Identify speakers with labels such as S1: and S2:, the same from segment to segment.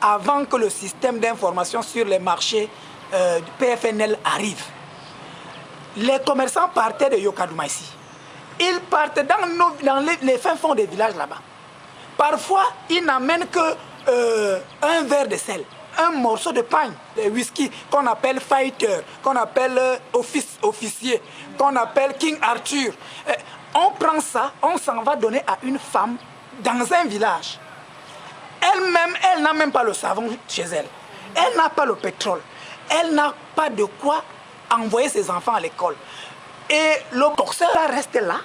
S1: Avant que le système d'information sur les marchés du PFNL arrive, les commerçants partaient de Yokadoumaïsi. Ils partent dans les fins fonds des villages là-bas. Parfois, ils n'amènent que un verre de sel, un morceau de pain, de whisky qu'on appelle fighter, qu'on appelle officier, qu'on appelle King Arthur. On prend ça, on s'en va donner à une femme dans un village. Elle-même, elle n'a même pas le savon chez elle. Elle n'a pas le pétrole. Elle n'a pas de quoi envoyer ses enfants à l'école. Et le boxeur reste là.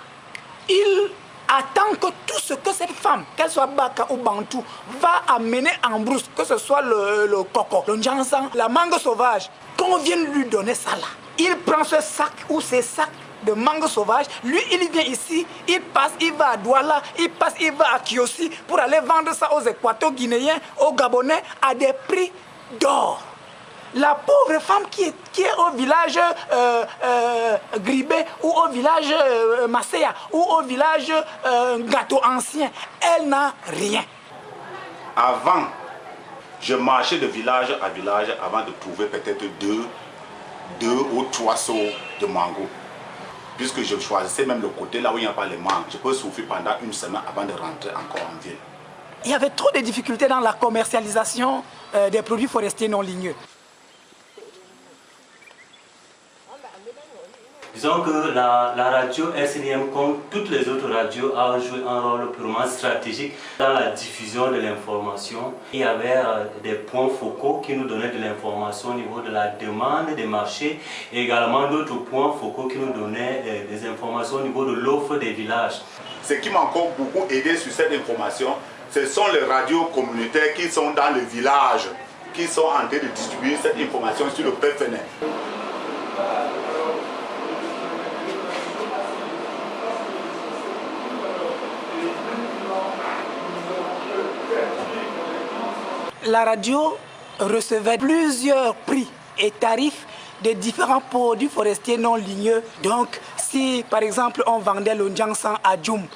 S1: Il attend que tout ce que cette femme, qu'elle soit Baka ou Bantou, va amener en brousse, que ce soit le coco, le njansan, la mangue sauvage, qu'on vienne lui donner ça là. Il prend ce sac ou ces sacs de mangue sauvage, lui il vient ici, il passe, il va à Douala, il passe, il va à Kiossi pour aller vendre ça aux Équato-Guinéens, aux Gabonais à des prix d'or. La pauvre femme qui est au village Gribé ou au village Masséa ou au village Gâteau Ancien, elle n'a rien.
S2: Avant, je marchais de village à village avant de trouver peut-être deux ou trois seaux de mango. Puisque je choisissais même le côté là où il n'y a pas les mangues. Je peux souffrir pendant une semaine avant de rentrer encore en ville.
S1: Il y avait trop de difficultés dans la commercialisation des produits forestiers non ligneux.
S3: Disons que la radio SNM, comme toutes les autres radios, a joué un rôle purement stratégique dans la diffusion de l'information. Il y avait des points focaux qui nous donnaient de l'information au niveau de la demande des marchés et également d'autres points focaux qui nous donnaient des informations au niveau de l'offre des villages.
S2: Ce qui m'a encore beaucoup aidé sur cette information, ce sont les radios communautaires qui sont dans le village, qui sont en train de distribuer cette information sur le PFNL.
S1: La radio recevait plusieurs prix et tarifs de différents produits forestiers non ligneux. Donc, si par exemple on vendait le njansan à Djoum,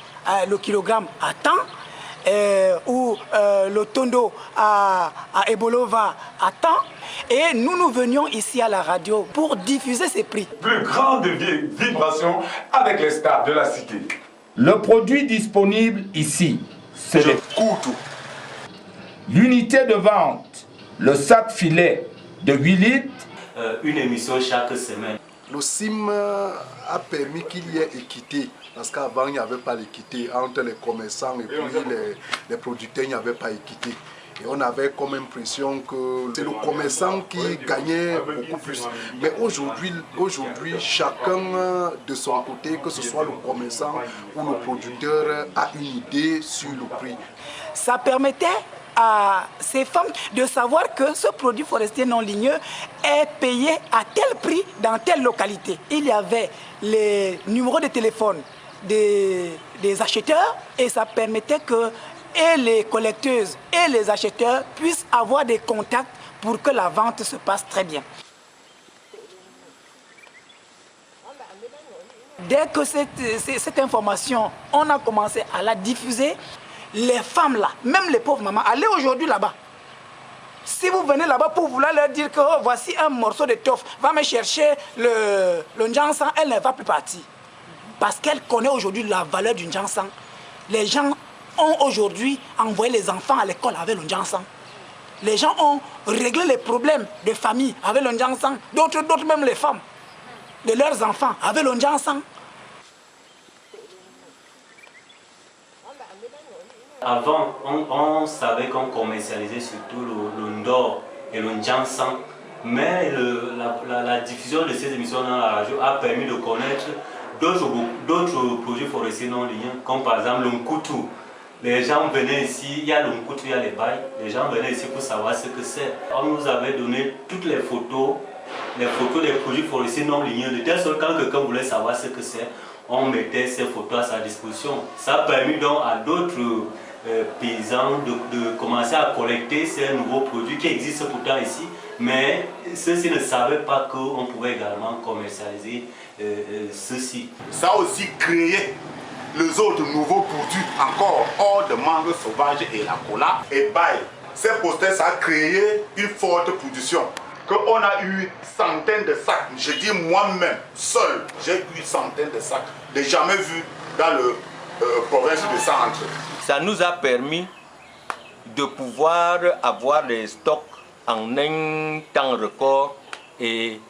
S1: le kilogramme à temps, ou le tondo à Ebolova à temps, et nous venions ici à la radio pour diffuser ces prix.
S4: Plus grande vibration avec les stars de la cité.
S5: Le produit disponible ici, c'est le couteau. L'unité de vente, le sac filet de 8 litres.
S3: Une émission chaque semaine.
S6: Le CIM a permis qu'il y ait équité, parce qu'avant il n'y avait pas l'équité entre les commerçants et puis les producteurs, il n'y avait pas équité. Et on avait comme impression que c'est le commerçant qui gagnait beaucoup plus. Mais aujourd'hui, chacun de son côté, que ce soit le commerçant ou le producteur, a une idée sur le prix.
S1: Ça permettait à ces femmes de savoir que ce produit forestier non ligneux est payé à tel prix dans telle localité. Il y avait les numéros de téléphone des acheteurs et ça permettait que et les collecteuses et les acheteurs puissent avoir des contacts pour que la vente se passe très bien. Dès que cette information, on a commencé à la diffuser, les femmes là, même les pauvres mamans, allez aujourd'hui là-bas. Si vous venez là-bas pour vouloir leur dire que oh, voici un morceau de toffe, va me chercher le njansan, elle ne va plus partir. Parce qu'elle connaît aujourd'hui la valeur du njansan. Les gens ont aujourd'hui envoyé les enfants à l'école avec le njansan. Les gens ont réglé les problèmes de famille avec le njansan. D'autres même les femmes, de leurs enfants avec le njansan.
S3: Avant, on savait qu'on commercialisait surtout le ndor et le njansan, mais la diffusion de ces émissions dans la radio a permis de connaître d'autres produits forestiers non ligneux, comme par exemple le nkoutou. Les gens venaient ici, il y a le nkoutou, il y a les bails, les gens venaient ici pour savoir ce que c'est. On nous avait donné toutes les photos des produits forestiers non ligneux, de telle sorte que quand quelqu'un voulait savoir ce que c'est, on mettait ces photos à sa disposition. Ça a permis donc à d'autres paysans de commencer à collecter ces nouveaux produits qui existent pourtant ici, mais ceux-ci ne savaient pas qu'on pouvait également commercialiser ceci.
S2: Ça a aussi créé les autres nouveaux produits encore hors de mangue sauvage et la cola et bail. Ces posters, ça a créé une forte production. Qu'on a eu centaines de sacs. Je dis moi-même, seul, j'ai eu centaines de sacs. Je n'ai jamais vu dans le province de Centre.
S7: Ça nous a permis de pouvoir avoir des stocks en un temps record et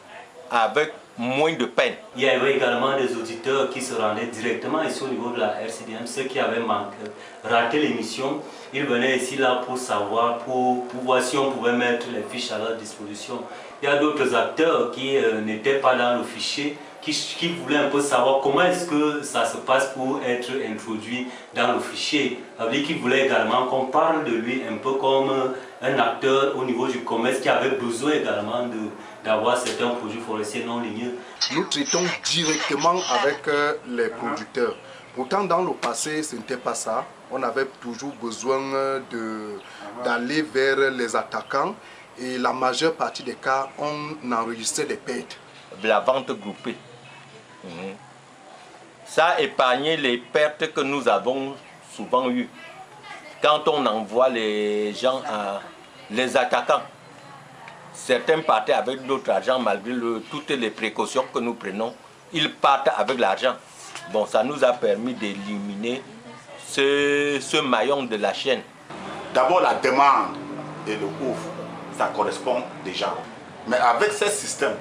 S7: avec moins de peine.
S3: Il y avait également des auditeurs qui se rendaient directement ici au niveau de la RCDM, ceux qui avaient raté l'émission. Ils venaient ici là pour savoir, pour voir si on pouvait mettre les fiches à leur disposition. Il y a d'autres acteurs qui n'étaient pas dans le fichier, qui voulaient un peu savoir comment est-ce que ça se passe pour être introduit dans le fichier. Ça veut dire qu'ils voulaient également qu'on parle de lui un peu comme un acteur au niveau du commerce qui avait besoin également d'avoir certains produits forestiers non ligneux.
S6: Nous traitons directement avec les producteurs. Pourtant, dans le passé, ce n'était pas ça. On avait toujours besoin d'aller vers les attaquants et la majeure partie des cas, on enregistrait des pertes.
S7: La vente groupée. Ça a épargné les pertes que nous avons souvent eues. Quand on envoie les gens à les attaquants, certains partaient avec d'autres argent malgré toutes les précautions que nous prenons. Ils partent avec l'argent. Bon, ça nous a permis d'éliminer ce maillon de la chaîne.
S2: D'abord, la demande et le offre, ça correspond déjà. Mais avec ce système,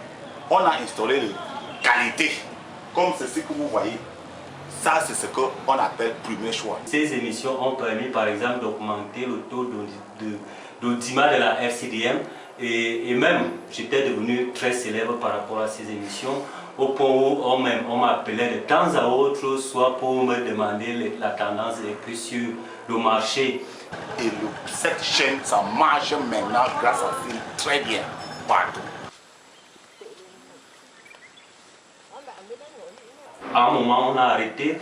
S2: on a instauré une qualité, comme ceci que vous voyez. Ça, c'est ce qu'on appelle premier choix.
S3: Ces émissions ont permis, par exemple, d'augmenter le taux d'audimat de la RCDM. Et même, j'étais devenu très célèbre par rapport à ces émissions, au point où on m'appelait de temps à autre, soit pour me demander la tendance des prix sur le marché.
S2: Et cette chaîne, ça marche maintenant grâce à ça très bien, partout.
S3: À un moment, on a arrêté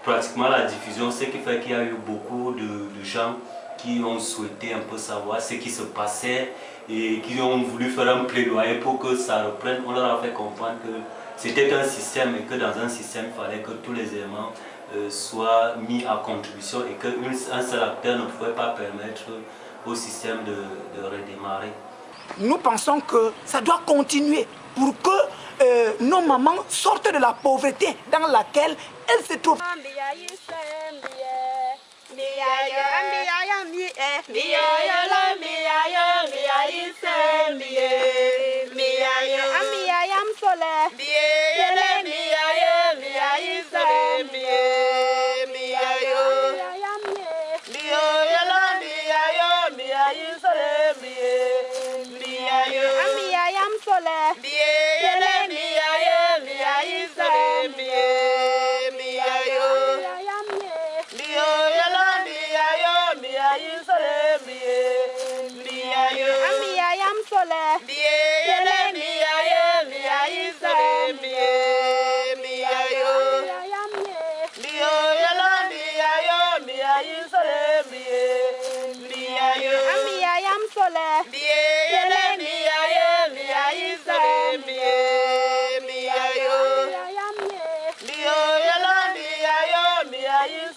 S3: pratiquement la diffusion, ce qui fait qu'il y a eu beaucoup de gens qui ont souhaité un peu savoir ce qui se passait et qui ont voulu faire un plaidoyer pour que ça reprenne. On leur a fait comprendre que c'était un système et que dans un système, il fallait que tous les éléments soient mis à contribution et qu'un seul acteur ne pouvait pas permettre au système de redémarrer.
S1: Nous pensons que ça doit continuer pour que nos mamans sortent de la pauvreté dans laquelle elles se trouvent.
S8: Yes,